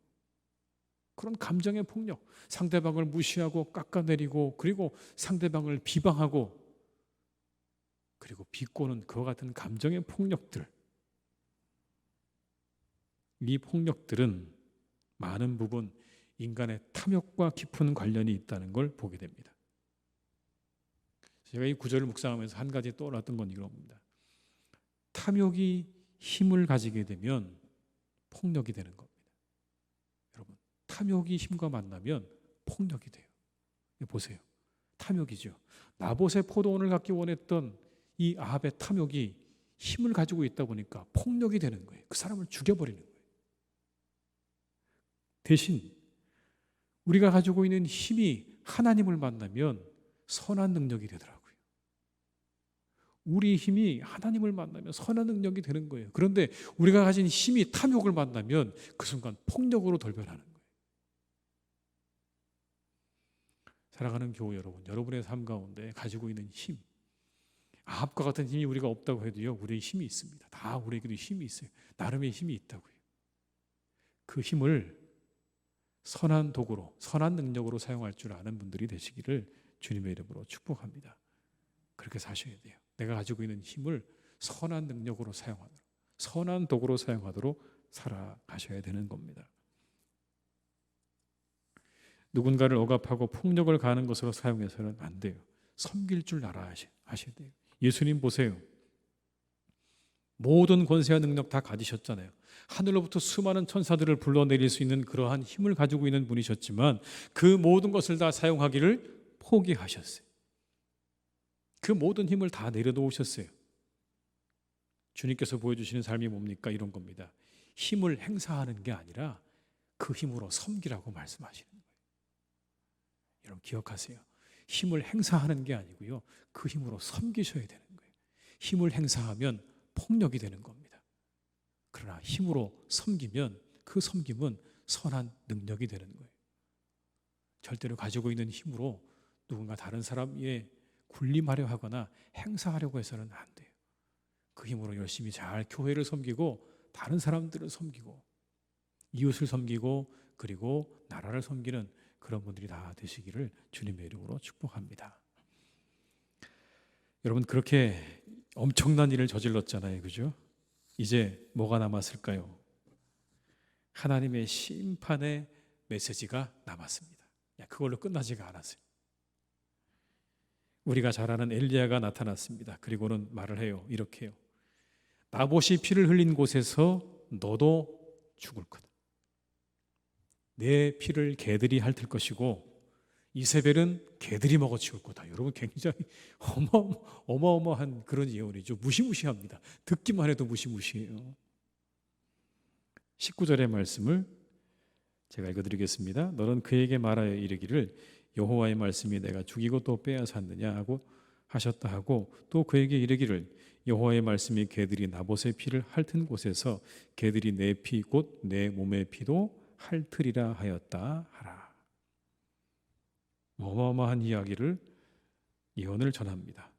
그런 감정의 폭력, 상대방을 무시하고 깎아내리고 그리고 상대방을 비방하고 그리고 비꼬는 그와 같은 감정의 폭력들, 이 폭력들은 많은 부분 인간의 탐욕과 깊은 관련이 있다는 걸 보게 됩니다. 제가 이 구절을 묵상하면서 한 가지 떠올랐던 건 이겁니다. 탐욕이 힘을 가지게 되면 폭력이 되는 겁니다. 여러분, 탐욕이 힘과 만나면 폭력이 돼요. 보세요. 탐욕이죠. 나봇의 포도원을 갖기 원했던 이 아합의 탐욕이 힘을 가지고 있다 보니까 폭력이 되는 거예요. 그 사람을 죽여버리는 거예요. 대신 우리가 가지고 있는 힘이 하나님을 만나면 선한 능력이 되더라고요. 우리 힘이 하나님을 만나면 선한 능력이 되는 거예요. 그런데 우리가 가진 힘이 탐욕을 만나면 그 순간 폭력으로 돌변하는 거예요. 사랑하는 교우 여러분, 여러분의 삶 가운데 가지고 있는 힘, 아합과 같은 힘이 우리가 없다고 해도요, 우리의 힘이 있습니다. 다 우리에게도 힘이 있어요. 나름의 힘이 있다고요. 그 힘을 선한 도구로, 선한 능력으로 사용할 줄 아는 분들이 되시기를 주님의 이름으로 축복합니다. 그렇게 사셔야 돼요. 내가 가지고 있는 힘을 선한 능력으로 사용하도록, 선한 도구로 사용하도록 살아가셔야 되는 겁니다. 누군가를 억압하고 폭력을 가하는 것으로 사용해서는 안 돼요. 섬길 줄 알아야 하셔야 돼요. 예수님 보세요. 모든 권세와 능력 다 가지셨잖아요. 하늘로부터 수많은 천사들을 불러내릴 수 있는 그러한 힘을 가지고 있는 분이셨지만 그 모든 것을 다 사용하기를 포기하셨어요. 그 모든 힘을 다 내려놓으셨어요. 주님께서 보여주시는 삶이 뭡니까? 이런 겁니다. 힘을 행사하는 게 아니라 그 힘으로 섬기라고 말씀하시는 거예요. 여러분 기억하세요. 힘을 행사하는 게 아니고요, 그 힘으로 섬기셔야 되는 거예요. 힘을 행사하면 폭력이 되는 겁니다. 그러나 힘으로 섬기면 그 섬김은 선한 능력이 되는 거예요. 절대로 가지고 있는 힘으로 누군가 다른 사람에 군림하려 하거나 행사하려고 해서는 안 돼요. 그 힘으로 열심히 잘 교회를 섬기고 다른 사람들을 섬기고 이웃을 섬기고 그리고 나라를 섬기는 그런 분들이 다 되시기를 주님의 이름으로 축복합니다. 여러분, 그렇게 엄청난 일을 저질렀잖아요, 그죠? 이제 뭐가 남았을까요? 하나님의 심판의 메시지가 남았습니다. 그걸로 끝나지가 않았어요. 우리가 잘 아는 엘리야가 나타났습니다. 그리고는 말을 해요. 이렇게 해요. 나봇이 피를 흘린 곳에서 너도 죽을 거다. 내 피를 개들이 핥을 것이고 이세벨은 개들이 먹어 치울 거다. 여러분, 굉장히 어마어마한 그런 예언이죠. 무시무시합니다. 듣기만 해도 무시무시해요. 19절의 말씀을 제가 읽어드리겠습니다. 너는 그에게 말하여 이르기를 여호와의 말씀이 내가 죽이고 또 빼앗았느냐 하고 하셨다 하고, 또 그에게 이르기를 여호와의 말씀이 개들이 나봇의 피를 핥은 곳에서 개들이 내 피 곧 내 몸의 피도 핥으리라 하였다 하라. 어마어마한 이야기를, 예언을 전합니다.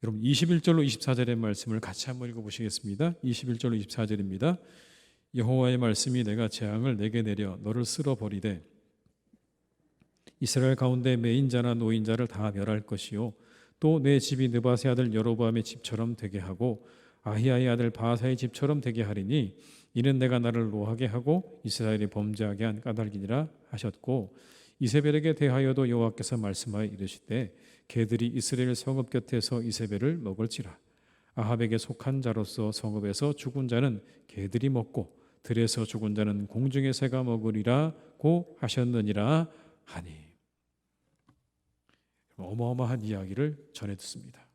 여러분, 21절로 24절의 말씀을 같이 한번 읽어보시겠습니다. 21절로 24절입니다. 여호와의 말씀이 내가 재앙을 내게 내려 너를 쓸어버리되 이스라엘 가운데 매인자나 노인자를 다 멸할 것이요 또 내 집이 느바세 아들 여로보암의 집처럼 되게 하고 아히야의 아들 바하사의 집처럼 되게 하리니 이는 내가 나를 노하게 하고 이스라엘이 범죄하게 한 까닭이니라 하셨고, 이세벨에게 대하여도 여호와께서 말씀하여 이르시되 개들이 이스라엘 성읍 곁에서 이세벨을 먹을지라. 아합에게 속한 자로서 성읍에서 죽은 자는 개들이 먹고 들에서 죽은 자는 공중의 새가 먹으리라고 하셨느니라 하니. 어마어마한 이야기를 전해 듣습니다.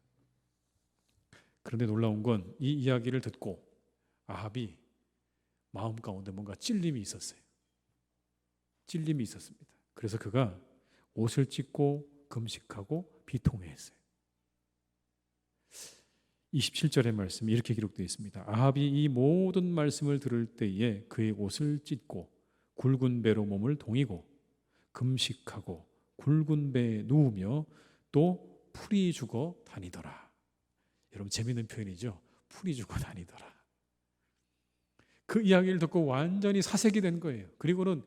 그런데 놀라운 건 이 이야기를 듣고 아합이 마음 가운데 뭔가 찔림이 있었어요. 찔림이 있었습니다. 그래서 그가 옷을 찢고 금식하고 비통해했어요. 27절의 말씀이 이렇게 기록되어 있습니다. 아합이 이 모든 말씀을 들을 때에 그의 옷을 찢고 굵은 배로 몸을 동이고 금식하고 굵은 배에 누우며 또 풀이 죽어 다니더라. 여러분, 재미있는 표현이죠. 풀이 죽어 다니더라. 그 이야기를 듣고 완전히 사색이 된 거예요. 그리고는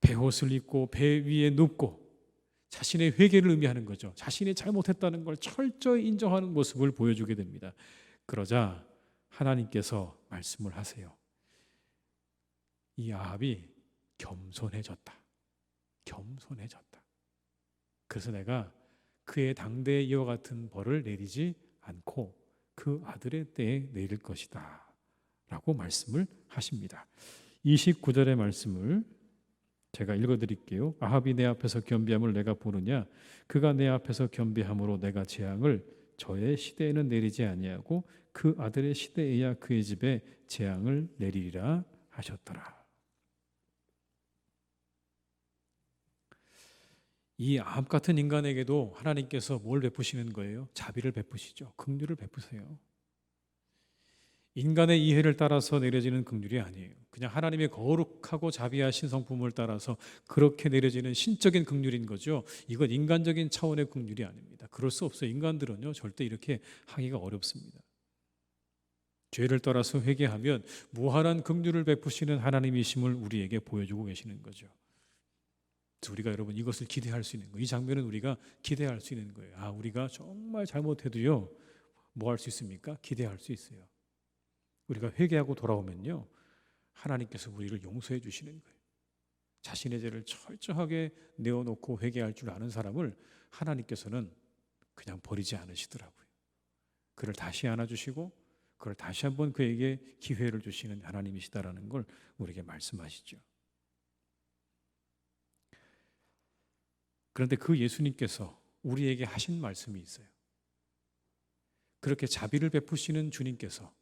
베옷을 입고 배 위에 눕고 자신의 회개를 의미하는 거죠. 자신이 잘못했다는 걸 철저히 인정하는 모습을 보여주게 됩니다. 그러자 하나님께서 말씀을 하세요. 이 아합이 겸손해졌다. 겸손해졌다. 그래서 내가 그의 당대에 이와 같은 벌을 내리지 않고 그 아들의 때에 내릴 것이다 라고 말씀을 하십니다. 29절의 말씀을 제가 읽어드릴게요. 아합이 내 앞에서 겸비함을 내가 보느냐? 그가 내 앞에서 겸비함으로 내가 재앙을 저의 시대에는 내리지 아니하고 그 아들의 시대에야 그의 집에 재앙을 내리리라 하셨더라. 이 아합 같은 인간에게도 하나님께서 뭘 베푸시는 거예요? 자비를 베푸시죠. 긍휼을 베푸세요. 인간의 이해를 따라서 내려지는 긍휼이 아니에요. 그냥 하나님의 거룩하고 자비하신 성품을 따라서 그렇게 내려지는 신적인 긍휼인 거죠. 이건 인간적인 차원의 긍휼이 아닙니다. 그럴 수 없어요. 인간들은요, 절대 이렇게 하기가 어렵습니다. 죄를 따라서 회개하면 무한한 긍휼을 베푸시는 하나님이심을 우리에게 보여주고 계시는 거죠. 그래서 우리가 여러분 이것을 기대할 수 있는 거예요. 이 장면은 우리가 기대할 수 있는 거예요. 아, 우리가 정말 잘못해도요, 뭐 할 수 있습니까? 기대할 수 있어요. 우리가 회개하고 돌아오면요, 하나님께서 우리를 용서해 주시는 거예요. 자신의 죄를 철저하게 내어놓고 회개할 줄 아는 사람을 하나님께서는 그냥 버리지 않으시더라고요. 그를 다시 안아주시고 그걸 다시 한번 그에게 기회를 주시는 하나님이시다라는 걸 우리에게 말씀하시죠. 그런데 그 예수님께서 우리에게 하신 말씀이 있어요. 그렇게 자비를 베푸시는 주님께서,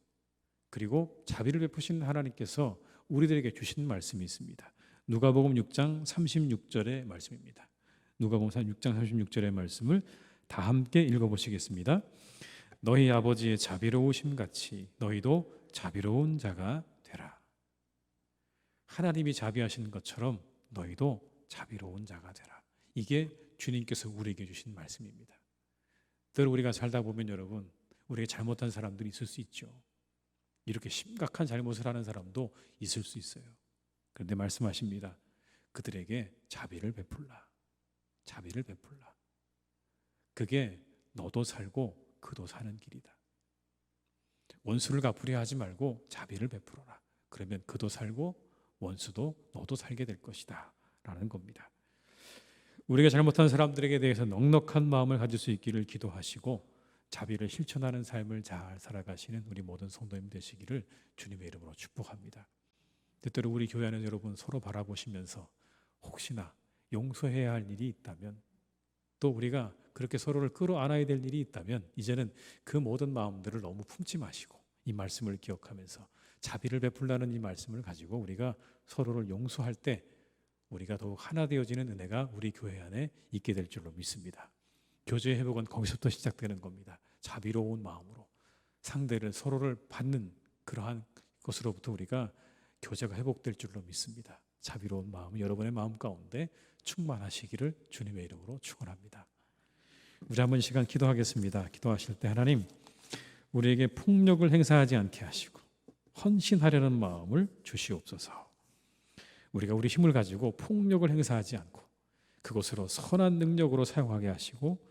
그리고 자비를 베푸시는 하나님께서 우리들에게 주신 말씀이 있습니다. 누가복음 6장 36절의 말씀입니다. 누가복음 6장 36절의 말씀을 다 함께 읽어보시겠습니다. 너희 아버지의 자비로우심 같이 너희도 자비로운 자가 되라. 하나님이 자비하신 것처럼 너희도 자비로운 자가 되라. 이게 주님께서 우리에게 주신 말씀입니다. 늘 우리가 살다 보면 여러분, 우리가 잘못한 사람들이 있을 수 있죠. 이렇게 심각한 잘못을 하는 사람도 있을 수 있어요. 그런데 말씀하십니다. 그들에게 자비를 베풀라. 자비를 베풀라. 그게 너도 살고 그도 사는 길이다. 원수를 갚으려 하지 말고 자비를 베풀어라. 그러면 그도 살고 원수도 너도 살게 될 것이다 라는 겁니다. 우리가 잘못한 사람들에게 대해서 넉넉한 마음을 가질 수 있기를 기도하시고 자비를 실천하는 삶을 잘 살아가시는 우리 모든 성도님 되시기를 주님의 이름으로 축복합니다. 때때로 우리 교회 안에 여러분 서로 바라보시면서 혹시나 용서해야 할 일이 있다면, 또 우리가 그렇게 서로를 끌어안아야 될 일이 있다면 이제는 그 모든 마음들을 너무 품지 마시고 이 말씀을 기억하면서 자비를 베풀라는 이 말씀을 가지고 우리가 서로를 용서할 때 우리가 더욱 하나 되어지는 은혜가 우리 교회 안에 있게 될 줄로 믿습니다. 교제의 회복은 거기서부터 시작되는 겁니다. 자비로운 마음으로 상대를, 서로를 받는 그러한 것으로부터 우리가 교제가 회복될 줄로 믿습니다. 자비로운 마음, 여러분의 마음 가운데 충만하시기를 주님의 이름으로 축원합니다. 우리 한번 시간 기도하겠습니다. 기도하실 때 하나님, 우리에게 폭력을 행사하지 않게 하시고 헌신하려는 마음을 주시옵소서. 우리가 우리 힘을 가지고 폭력을 행사하지 않고 그것으로 선한 능력으로 사용하게 하시고,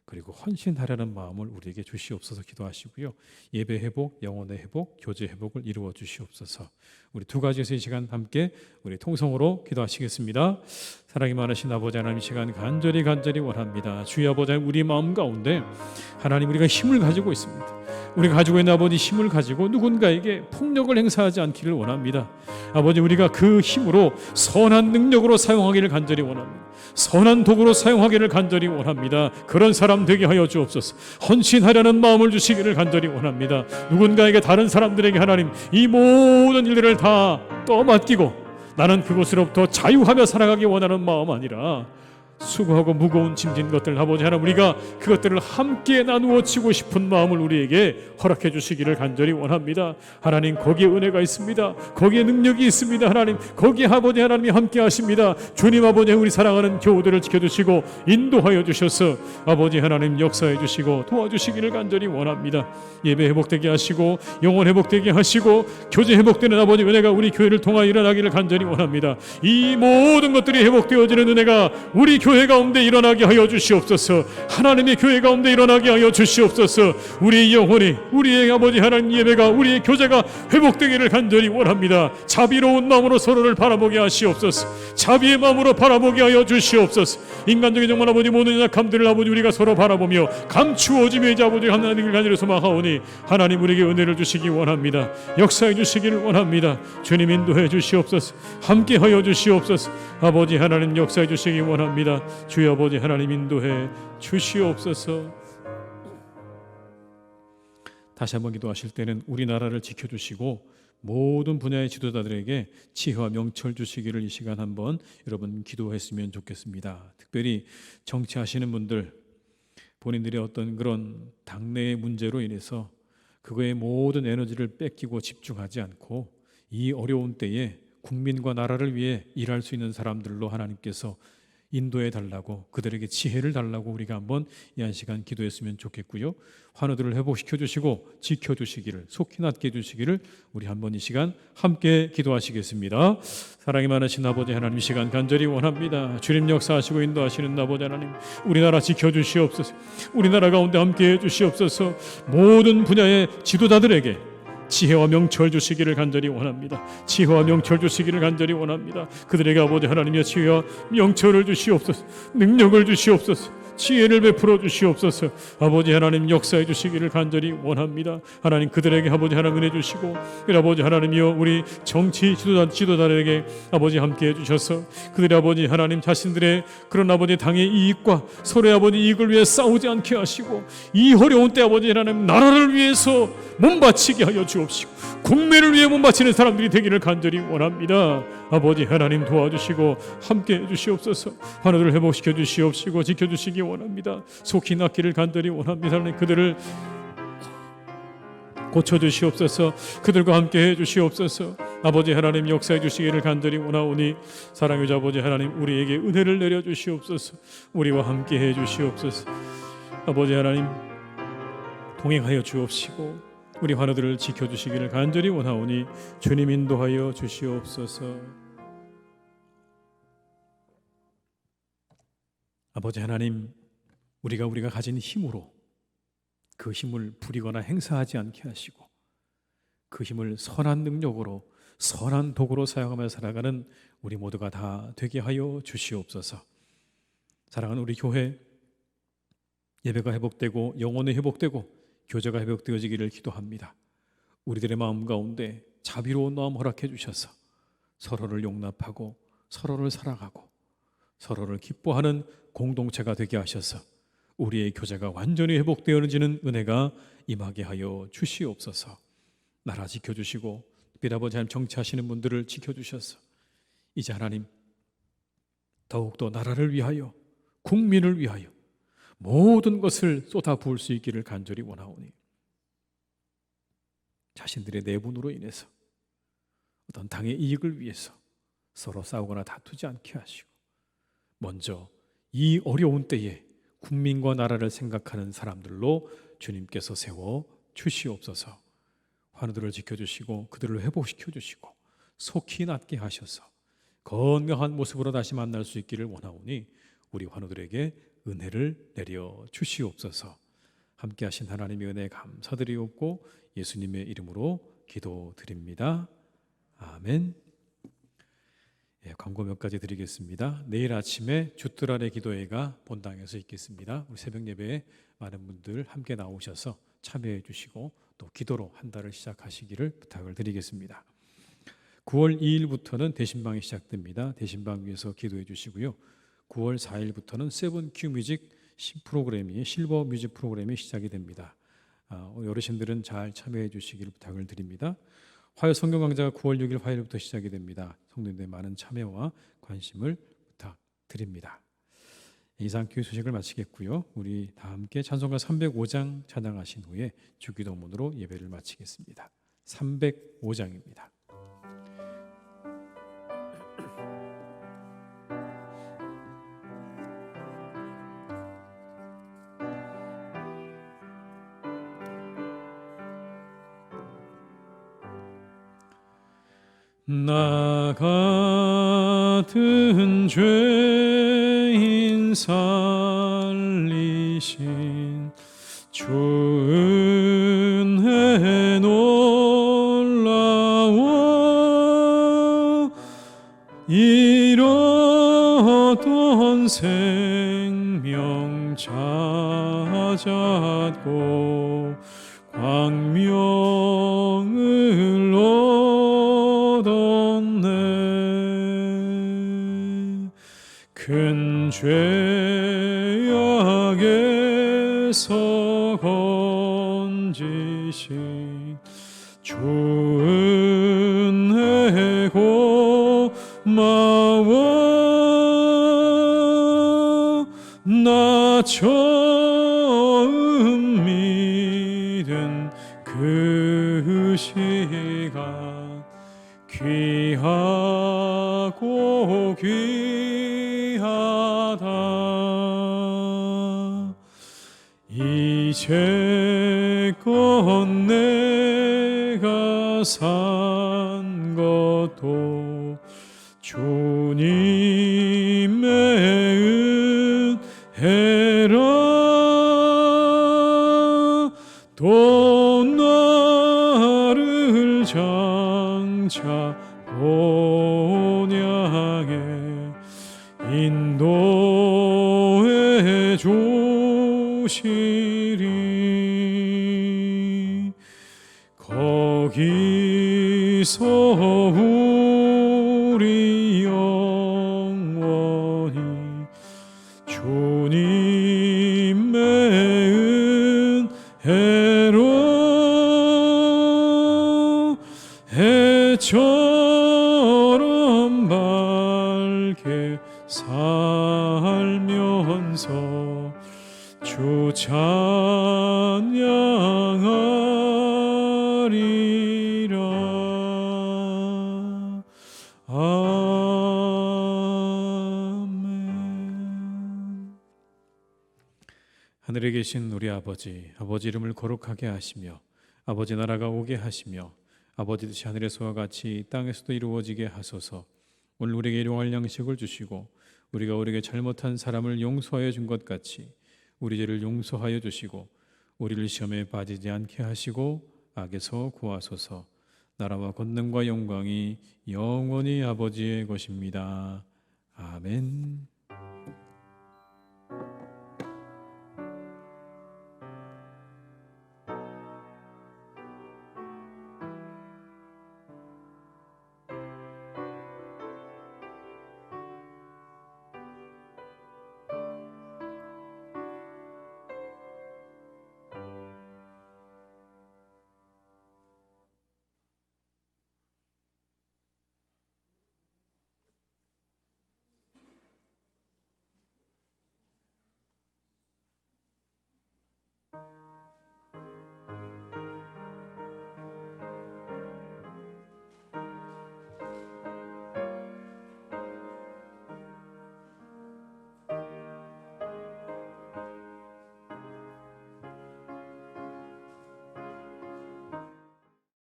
그리고 헌신하려는 마음을 우리에게 주시옵소서 기도하시고요. 예배 회복, 영혼의 회복, 교제 회복을 이루어 주시옵소서. 우리 두 가지에서 이 시간 함께 우리 통성으로 기도하시겠습니다. 사랑이 많으신 아버지 하나님, 이 시간 간절히 원합니다. 주여 아버지, 우리 마음 가운데 하나님 우리가 힘을 가지고 있습니다. 우리가 가지고 있는 아버지 힘을 가지고 누군가에게 폭력을 행사하지 않기를 원합니다. 아버지, 우리가 그 힘으로 선한 능력으로 사용하기를 간절히 원합니다. 선한 도구로 사용하기를 간절히 원합니다. 그런 사람 되게 하여 주옵소서. 헌신하려는 마음을 주시기를 간절히 원합니다. 누군가에게, 다른 사람들에게 하나님 이 모든 일들을 다 떠맡기고 나는 그곳으로부터 자유하며 살아가기 원하는 마음 아니라 수고하고 무거운 짐진 것들, 아버지 하나님 우리가 그것들을 함께 나누어 치고 싶은 마음을 우리에게 허락해 주시기를 간절히 원합니다. 하나님, 거기에 은혜가 있습니다. 거기에 능력이 있습니다. 하나님, 거기에 아버지 하나님이 함께 하십니다. 주님 아버지, 우리 사랑하는 교우들을 지켜주시고 인도하여 주셔서 아버지 하나님 역사해 주시고 도와주시기를 간절히 원합니다. 예배 회복되게 하시고 영혼 회복되게 하시고 교제 회복되는 아버지 은혜가 우리 교회를 통하여 일어나기를 간절히 원합니다. 이 모든 것들이 회복되어지는 은혜가 우리 교회 가운데 일어나게 하여 주시옵소서. 하나님의 교회 가운데 일어나게 하여 주시옵소서. 우리의 영혼이, 우리의 아버지 하나님 예배가, 우리의 교제가 회복되기를 간절히 원합니다. 자비로운 마음으로 서로를 바라보게 하시옵소서. 자비의 마음으로 바라보게 하여 주시옵소서. 인간적인 정말 아버지 모든 약함들을 아버지 우리가 서로 바라보며 감추어지며 이제 아버지 하나님을 간절히 소망하오니 하나님 우리에게 은혜를 주시기 원합니다. 역사해 주시기를 원합니다. 주님 인도해 주시옵소서. 함께 하여 주시옵소서. 아버지 하나님 역사해 주시기 원합니다. 주여 아버지 하나님 인도해 주시옵소서. 다시 한번 기도하실 때는 우리나라를 지켜주시고 모든 분야의 지도자들에게 지혜와 명철 주시기를 이 시간 한번 여러분 기도했으면 좋겠습니다. 특별히 정치하시는 분들, 본인들의 어떤 그런 당내의 문제로 인해서 그거에 모든 에너지를 뺏기고 집중하지 않고 이 어려운 때에 국민과 나라를 위해 일할 수 있는 사람들로 하나님께서 인도해 달라고, 그들에게 지혜를 달라고 우리가 한번 이 한 시간 기도했으면 좋겠고요. 환우들을 회복시켜 주시고 지켜 주시기를, 속히 낫게 해주시기를 우리 한번 이 시간 함께 기도하시겠습니다. 사랑이 많으신 아버지 하나님, 이 시간 간절히 원합니다. 주님 역사하시고 인도하시는 아버지 하나님, 우리나라 지켜 주시옵소서. 우리나라 가운데 함께 해 주시옵소서. 모든 분야의 지도자들에게 지혜와 명철 주시기를 간절히 원합니다. 지혜와 명철 주시기를 간절히 원합니다. 그들에게 아버지 하나님의 지혜와 명철을 주시옵소서. 능력을 주시옵소서. 지혜를 베풀어 주시옵소서. 아버지 하나님 역사해 주시기를 간절히 원합니다. 하나님 그들에게 아버지 하나님 은혜 주시고, 아버지 하나님이여 우리 정치 지도자들에게 아버지 함께 해주셔서 그들의 아버지 하나님 자신들의 그런 아버지 당의 이익과 서로의 아버지 이익을 위해 싸우지 않게 하시고, 이 어려운 때 아버지 하나님 나라를 위해서 몸바치게 하여 주옵시고 국민을 위해 몸바치는 사람들이 되기를 간절히 원합니다. 아버지 하나님 도와주시고 함께 해주시옵소서. 환우들을 회복시켜 주시옵시고 지켜주시기 원합니다. 속히 낫기를 간절히 원합니다. 하나님 그들을 고쳐주시옵소서. 그들과 함께 해주시옵소서. 아버지 하나님 역사해 주시기를 간절히 원하오니 사랑의 아버지 하나님 우리에게 은혜를 내려주시옵소서. 우리와 함께 해주시옵소서. 아버지 하나님 동행하여 주옵시고 우리 환우들을 지켜주시기를 간절히 원하오니 주님 인도하여 주시옵소서. 아버지 하나님, 우리가 가진 힘으로 그 힘을 부리거나 행사하지 않게 하시고 그 힘을 선한 능력으로 선한 도구로 사용하며 살아가는 우리 모두가 다 되게 하여 주시옵소서. 사랑하는 우리 교회, 예배가 회복되고 영혼이 회복되고 교제가 회복되어지기를 기도합니다. 우리들의 마음 가운데 자비로운 마음 허락해 주셔서 서로를 용납하고 서로를 사랑하고 서로를 기뻐하는 공동체가 되게 하셔서 우리의 교제가 완전히 회복되어지는 은혜가 임하게 하여 주시옵소서. 나라 지켜주시고 특별히 아버지 하나님 정치하시는 분들을 지켜주셔서 이제 하나님 더욱더 나라를 위하여 국민을 위하여 모든 것을 쏟아부을 수 있기를 간절히 원하오니 자신들의 내분으로 인해서 어떤 당의 이익을 위해서 서로 싸우거나 다투지 않게 하시고 먼저 이 어려운 때에 국민과 나라를 생각하는 사람들로 주님께서 세워 주시옵소서. 환우들을 지켜주시고 그들을 회복시켜 주시고 속히 낫게 하셔서 건강한 모습으로 다시 만날 수 있기를 원하오니 우리 환우들에게 은혜를 내려 주시옵소서. 함께 하신 하나님의 은혜 감사드리옵고 예수님의 이름으로 기도드립니다. 아멘. 광고 몇 가지 드리겠습니다. 내일 아침에 주뜰 아래 기도회가 본당에서 있겠습니다. 우리 새벽 예배에 많은 분들 함께 나오셔서 참여해 주시고 또 기도로 한 달을 시작하시기를 부탁을 드리겠습니다. 9월 2일부터는 대신방이 시작됩니다. 대신방 위에서 기도해 주시고요. 9월 4일부터는 세븐큐 뮤직 프로그램이 실버 뮤직 프로그램이 시작이 됩니다. 어르신들은 잘 참여해 주시기를 부탁을 드립니다. 화요 성경 강좌가 9월 6일 화요일부터 시작이 됩니다. 성도님들의 많은 참여와 관심을 부탁드립니다. 이상 교회 소식을 마치겠고요. 우리 다 함께 찬송가 305장 찬양하신 후에 주기도문으로 예배를 마치겠습니다. 305장입니다. 나 같은 죄인 살리신 주 은혜 놀라워 잃었던 생명 찾았고 광명을 얻었네. 큰 죄악에서 건지신 주 은혜 고마워. 나 처음 믿은 그 시간 귀하고 귀하다. 이제껏 내가 산 것도 주님의 은혜라. 또 나를 장차 본향에 인도해 주시리. 거기서 우리 영원히 주님의 은혜로 해처럼 밝게 살면서 주 찬양하리라. 아멘. 하늘에 계신 우리 아버지 이름을 거룩하게 하시며 아버지 나라가 오게 하시며 아버지 뜻이 하늘에서와 같이 땅에서도 이루어지게 하소서. 오늘 우리에게 일용할 양식을 주시고 우리가 우리에게 잘못한 사람을 용서하여 준 것 같이 우리 죄를 용서하여 주시고 우리를 시험에 빠지지 않게 하시고 악에서 구하소서. 나라와 권능과 영광이 영원히 아버지의 것입니다. 아멘.